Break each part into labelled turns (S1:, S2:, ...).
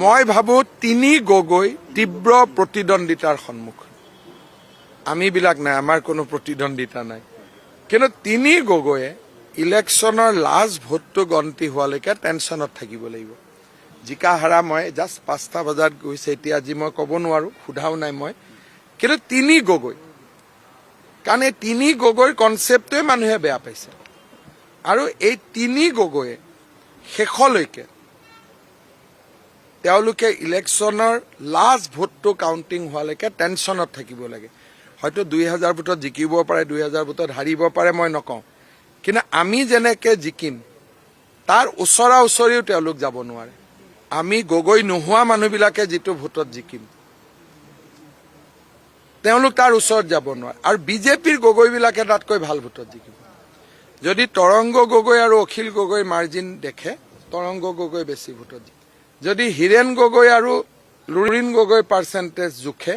S1: মই ভাবো তিনি গগৈ তীব্ৰ প্ৰতিদ্বন্দ্বিতাৰ সন্মুখীন আমিবিলাক নাই আমাৰ কোনো প্ৰতিদ্বন্দ্বিতা নাই কিন্তু তিনি গগৈয়ে ইলেকশ্যনৰ লাষ্ট ভোটটো গন্তি হোৱালৈকে টেনশ্যনত থাকিব লাগিব জিকা হাৰা মই জাষ্ট 5টা বজাত গৈছে এতিয়া আজি মই ক'ব নোৱাৰো সুধাও নাই মই কিন্তু তিনি গগৈ কাৰণ এই তিনি গগৈৰ কনচেপ্টটোৱে মানুহে বেয়া পাইছে আৰু এই তিনি গগৈয়ে শেষলৈকে তেওঁলোকে ইলেকশ্যনৰ লাষ্ট ভোটটো কাউণ্টিং হোৱালৈকে টেনশ্যনত থাকিব লাগে হয়তো 2000 ভোটত জিকিব পাৰে 2000 ভোটত হাৰিব পাৰে মই নকওঁ কিন্তু আমি যেনেকে জিকিম তাৰ ওচৰা ওচৰিও তেওঁলোক যাব নোৱাৰে আমি গগৈ নোহোৱা মানুহবিলাকে যিটো ভোটত জিকিম তেওঁলোক তাৰ ওচৰত যাব নোৱাৰে আৰু বিজেপিৰ গগৈবিলাকে তাতকৈ ভাল ভোটত জিকিব যদি তৰংগ গগৈ আৰু অখিল গগৈ মাৰ্জিন দেখে তৰংগ গগৈ বেছি ভোটত জিকিব যদি হিৰেণ গগৈ আৰু লুৰিণ গগৈ পাৰ্চেণ্টেজ জোখে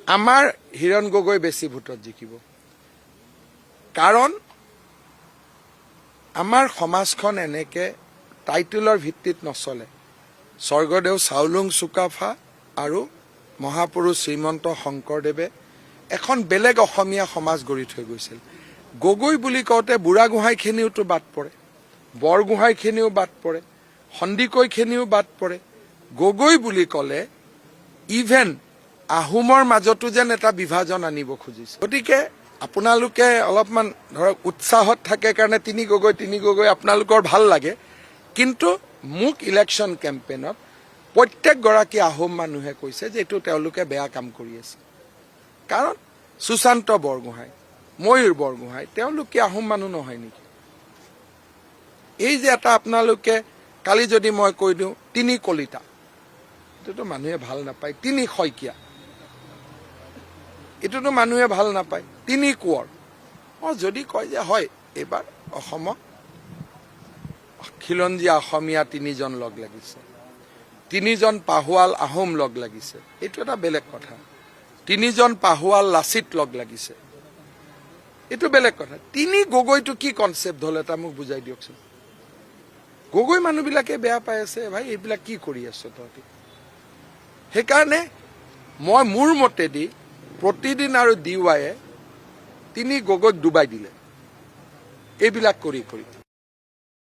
S1: আমাৰ হিৰণ গগৈ বেছি ভোটত জিকিব কাৰণ আমাৰ সমাজখন এনেকে টাইটেলৰ ভিত্তিত নচলে স্বৰ্গদেউ চাওলুং চুকাফা আৰু মহাপুৰুষ শ্ৰীমন্ত শংকৰদেৱে এখন বেলেগ অসমীয়া সমাজ গঢ়ি থৈ গৈছিল গগৈ বুলি কওঁতে বুঢ়াগোহাঁইখিনিওতো বাদ পৰে বৰগোহাঁইখিনিও বাদ পৰে সন্দিকৈখিনিও বাদ পৰে গগৈ বুলি ক'লে ইভেন আহোমৰ মাজতো যেন এটা বিভাজন আনিব খুজিছে গতিকে আপোনালোকে অলপমান ধৰক উৎসাহত থাকে কাৰণে তিনি গগৈ আপোনালোকৰ ভাল লাগে কিন্তু মোক ইলেকশ্যন কেম্পেইনত প্ৰত্যেকগৰাকী আহোম মানুহে কৈছে যে এইটো তেওঁলোকে বেয়া কাম কৰি আছে কাৰণ সুশান্ত বৰগোহাঁই ময়ূৰ বৰগোহাঁই তেওঁলোকে আহোম মানুহ নহয় নেকি এই যে এটা আপোনালোকে কালি যদি মই কৈ দিওঁ তিনি কলিতা এইটোতো মানুহে ভাল নাপায় তিনি শইকীয়া এইটোতো মানুহে ভাল নাপায় তিনি কোঁৱৰ যদি কয় যে হয় এইবাৰ অসমত খিলঞ্জীয়া অসমীয়া তিনিজন লগ লাগিছে তিনিজন পাহোৱাল আহোম লগ লাগিছে এইটো এটা বেলেগ কথা তিনিজন পাহোৱাল লাচিত লগ লাগিছে এইটো বেলেগ কথা তিনি গগৈটো কি কনচেপ্ট হ'ল এটা মোক বুজাই দিয়কচোন গগৈ মানুহবিলাকে বেয়া পাই আছে ভাই এইবিলাক কি কৰি আছ তহঁতি সেইকাৰণে মই মোৰ মতেদি প্ৰতিদিন আৰু ডিৱাইয়ে তিনি গগৈক ডুবাই দিলে এইবিলাক কৰি